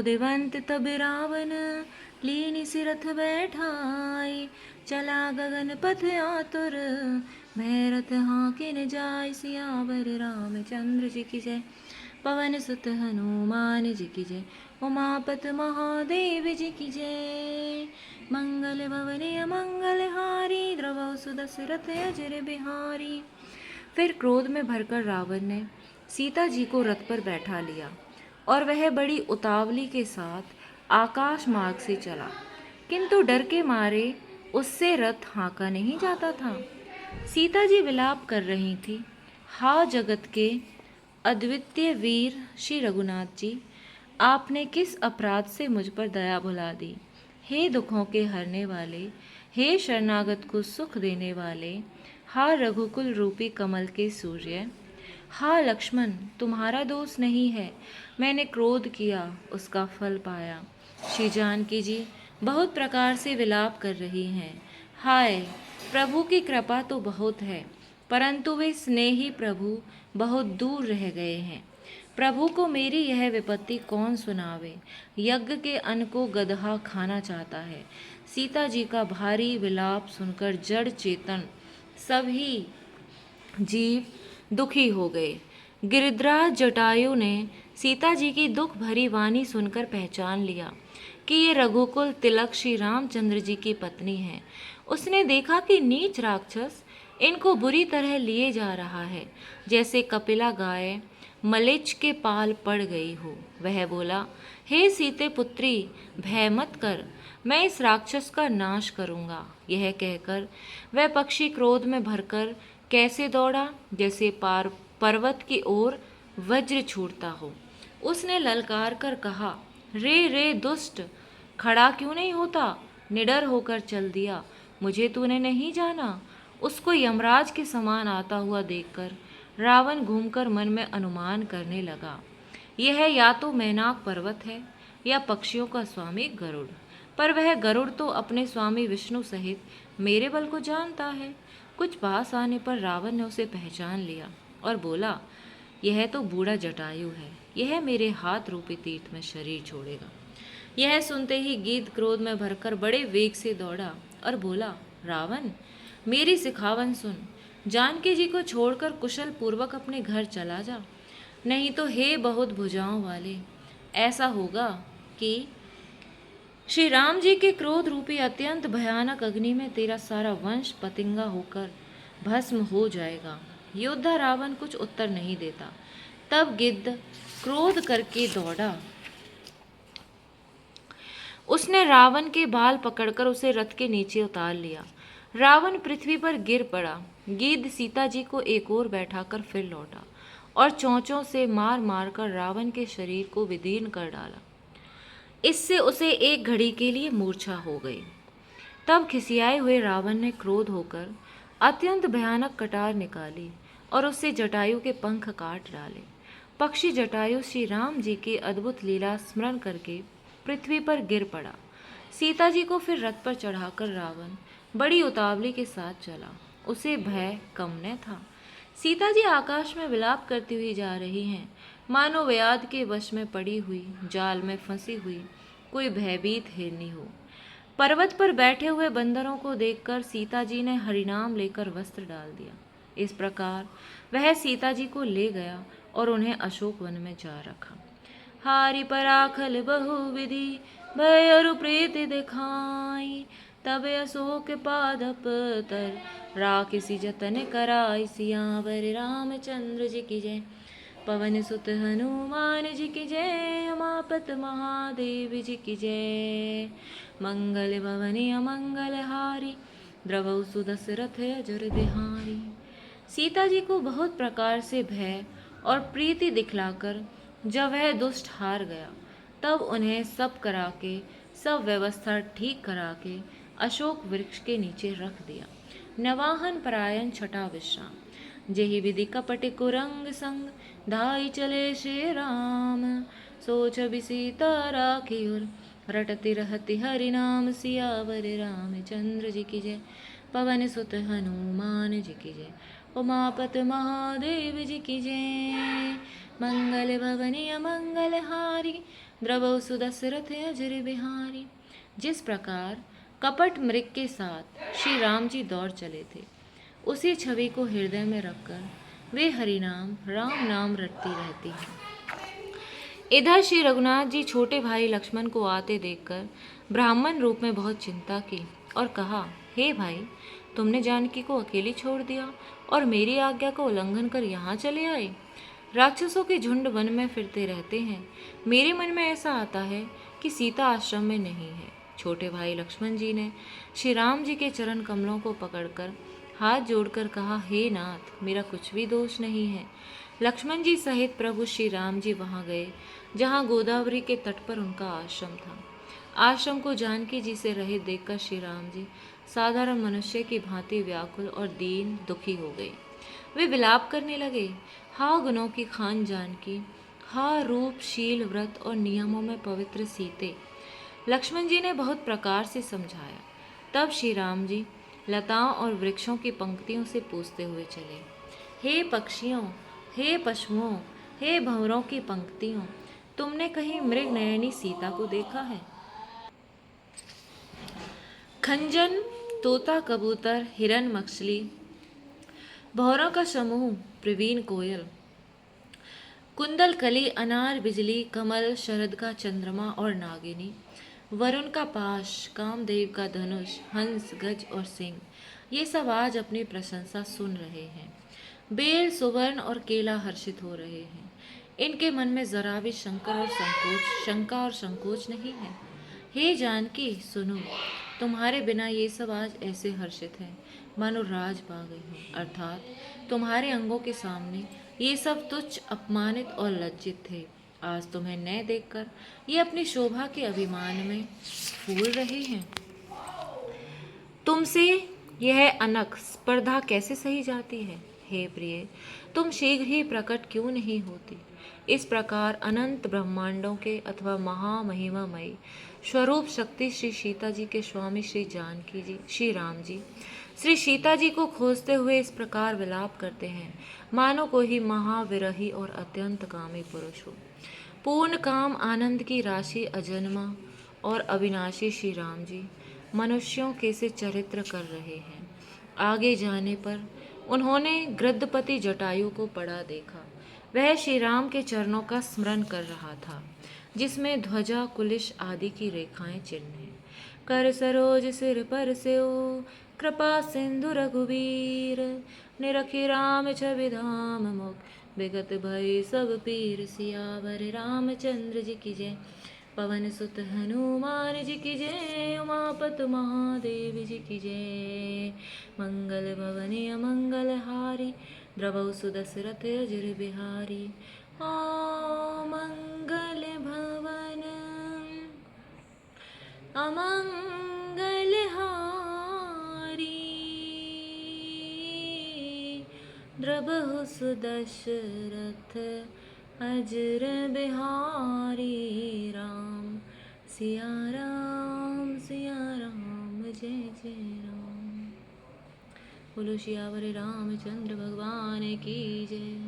उदयवंत तब रावण लीनि सिरथ बैठाई। चला गगन पथ आतुर भय रथ हाँकिन जाय। सियावर रामचंद्र जी की जय। पवन सुत हनुमान जी की जय। उमापत महादेव जी की जय। मंगल भवन अमंगल हारी द्रवौ सुदशरथ अजर बिहारी। फिर क्रोध में भरकर रावण ने सीता जी को रथ पर बैठा लिया और वह बड़ी उतावली के साथ आकाश मार्ग से चला, किंतु डर के मारे उससे रथ हाँका नहीं जाता था। सीता जी विलाप कर रही थी, हा जगत के अद्वितीय वीर श्री रघुनाथ जी, आपने किस अपराध से मुझ पर दया भुला दी। हे दुखों के हरने वाले, हे शरणागत को सुख देने वाले, हा रघुकुल रूपी कमल के सूर्य, हा लक्ष्मण, तुम्हारा दोष नहीं है। मैंने क्रोध किया, उसका फल पाया। श्री जानकी जी बहुत प्रकार से विलाप कर रही हैं। हाय, प्रभु की कृपा तो बहुत है, परंतु वे स्नेही प्रभु बहुत दूर रह गए हैं। प्रभु को मेरी यह विपत्ति कौन सुनावे। यज्ञ के अन्न को गदहा खाना चाहता है। सीता जी का भारी विलाप सुनकर जड़ चेतन सभी जीव दुखी हो गए। गिरिद्राज जटायु ने सीता जी की दुख भरी वाणी सुनकर पहचान लिया कि ये रघुकुल तिलक श्री रामचंद्र जी की पत्नी है। उसने देखा कि नीच राक्षस इनको बुरी तरह लिए जा रहा है, जैसे कपिला गाय मलेच्छ के पाल पड़ गई हो। वह बोला, हे सीते पुत्री, भय मत कर, मैं इस राक्षस का नाश करूंगा। यह कहकर वह पक्षी क्रोध में भरकर कैसे दौड़ा, जैसे पर्वत की ओर वज्र छूटता हो। उसने ललकार कर कहा, रे रे दुष्ट, खड़ा क्यों नहीं होता? निडर होकर चल दिया, मुझे तूने नहीं जाना। उसको यमराज के समान आता हुआ देखकर रावण घूमकर मन में अनुमान करने लगा, यह या तो मैनाक पर्वत है या पक्षियों का स्वामी गरुड़। पर वह गरुड़ तो अपने स्वामी विष्णु सहित मेरे बल को जानता है। कुछ पास आने पर रावण ने उसे पहचान लिया और बोला, यह तो बूढ़ा जटायु है, यह मेरे हाथ रूपी तीर्थ में शरीर छोड़ेगा। यह सुनते ही गीध क्रोध में भरकर बड़े वेग से दौड़ा और बोला, रावण, मेरी सिखावन सुन, जानकी जी को छोड़कर कुशल पूर्वक अपने घर चला जा, नहीं तो हे बहुत भुजाओं वाले, ऐसा होगा कि श्री राम जी के क्रोध रूपी अत्यंत भयानक अग्नि में तेरा सारा वंश पतिंगा होकर भस्म हो जाएगा। योद्धा रावण कुछ उत्तर नहीं देता। तब गिद्ध क्रोध करके दौड़ा। उसने रावण के बाल पकड़कर उसे रथ के नीचे उतार लिया। रावण पृथ्वी पर गिर पड़ा। गिद्ध सीता जी को एक ओर बैठाकर फिर लौटा और चोंचों से मार मार कर रावण के शरीर को विदीर्ण कर डाला। इससे उसे एक घड़ी के लिए मूर्छा हो गई। तब खिसियाए हुए रावण ने क्रोध होकर अत्यंत भयानक कटार निकाली और उससे जटायु के पंख काट डाले। पक्षी जटायु श्री राम जी की अद्भुत लीला स्मरण करके पृथ्वी पर गिर पड़ा। सीता जी को फिर रथ पर चढ़ाकर रावण बड़ी उतावली के साथ चला। उसे भय कम न था। सीता जी आकाश में विलाप करती हुई जा रही हैं, मानो व्याध के वश में पड़ी हुई, जाल में फंसी हुई कोई भयभीत हिरनी हो। पर्वत पर बैठे हुए बंदरों को देखकर सीता जी ने हरिनाम लेकर वस्त्र डाल दिया। इस प्रकार वह सीता जी को ले गया और उन्हें अशोक वन में जा रखा। हारि पराखल बहुविधि भय अरु प्रीति दिखाई। तब अशोक पादप तर राखिसी जतन कराई। सियावर रामचंद्र जी की जय। पवन सुत हनुमान जी की जय। उमापत महादेव जी की जय। मंगल भवनि अमंगल हारी द्रवौ सुदशरथ अजर बिहारी। सीता जी को बहुत प्रकार से भय और प्रीति दिखलाकर जब वह दुष्ट हार गया, तब उन्हें सब करा के, सब व्यवस्था ठीक करा के अशोक वृक्ष के नीचे रख दिया। नवाहन परायण छठा विश्राम। जेहि विधि कपट कुरंग संग धाई चले श्री राम। सोच सीता राखी उर रटति रहति हरि नाम। सियावर रामचंद्र जी की जय। पवन सुत हनुमान जी की जय। उमापत महादेव जी की जय। मंगल भवनि अमंगल हारी द्रवौ सुदशरथ अजर बिहारी। जिस प्रकार कपट मृग के साथ श्री राम जी दौड़ चले थे, उसी छवि को हृदय में रखकर वे हरिनाम राम नाम रटती रहती हैं। इधर श्री रघुनाथ जी छोटे भाई लक्ष्मण को आते देखकर ब्राह्मण रूप में बहुत चिंता की और कहा, हे भाई, तुमने जानकी को अकेली छोड़ दिया और मेरी आज्ञा का उल्लंघन कर यहाँ चले आए। राक्षसों के झुंड वन में फिरते रहते हैं। मेरे मन में ऐसा आता है कि सीता आश्रम में नहीं है। छोटे भाई लक्ष्मण जी ने श्री राम जी के चरण कमलों को पकड़कर हाथ जोड़कर कहा, हे नाथ, मेरा कुछ भी दोष नहीं है। लक्ष्मण जी सहित प्रभु श्री राम जी वहाँ गए जहाँ गोदावरी के तट पर उनका आश्रम था। आश्रम को जानकी जी से रहित देखकर श्री राम जी साधारण मनुष्य की भांति व्याकुल और दीन दुखी हो गए। वे विलाप करने लगे, हा गुणों की खान जानकी, हा रूप शील व्रत और नियमों में पवित्र सीते। लक्ष्मण जी ने बहुत प्रकार से समझाया। तब श्री राम जी लताओं और वृक्षों की पंक्तियों से पूछते हुए चले, हे पक्षियों, हे पशुओं, हे भंवरों की पंक्तियों, तुमने कहीं मृग नयनी सीता को देखा है? खंजन, तोता, कबूतर, हिरन, मछली, भौरों का समूह, प्रवीण कोयल, कुंदल कली, अनार, बिजली, कमल, शरद का चंद्रमा और नागिनी, वरुण का पाश, कामदेव का धनुष, हंस, गज और सिंह, ये सब आज अपनी प्रशंसा सुन रहे हैं। बेल, सुवर्ण और केला हर्षित हो रहे हैं। इनके मन में जरा भी शंका और संकोच नहीं है। हे जानकी, सुनो, तुम्हारे बिना ये सब आज ऐसे हर्षित हैं मानो राज पा गई हो, अर्थात तुम्हारे अंगों के सामने ये सब तुच्छ, अपमानित और लज्जित थे। आज तुम्हें न देखकर ये अपनी शोभा के अभिमान में फूल रहे हैं। तुमसे यह अनक स्पर्धा कैसे सही जाती है? हे प्रिय, तुम शीघ्र ही प्रकट क्यों नहीं होती? इस प्रकार अनंत ब्रह्मांडों के अथवा महामहिमामयी स्वरूप शक्ति श्री सीता जी के स्वामी श्री जानकी जी, श्री राम जी श्री सीता जी को खोजते हुए इस प्रकार विलाप करते हैं मानो कोई महाविरही और अत्यंत कामी पुरुष हो। पूर्ण काम आनंद की राशि अजन्मा और अविनाशी श्री राम जी मनुष्यों के से चरित्र कर रहे हैं। आगे जाने पर उन्होंने गृद्धपति जटायु को पड़ा देखा। वह श्री राम के चरणों का स्मरण कर रहा था, जिसमें ध्वजा, कुलिश आदि की रेखाएं चिन्ह हैं। कर सरोज सिर पर स्यो, कृपा सिंधु रघुवीर, निरखि राम छवि धाम मुख, विगत भय सब पीर। सियावर रामचंद्र जी की जय, पवन सुत हनुमान जी की जय, उमापत महादेव जी की जय। मंगल भवन अमंगल हारी, द्रवौ सुदशरथ अजर बिहारी। मंगल भवन अमंगल हारी, द्रवहु सुदशरथ अजर बिहारी। राम सिया राम, जय जय राम। बोलो सियावर रामचंद्र भगवान की जय।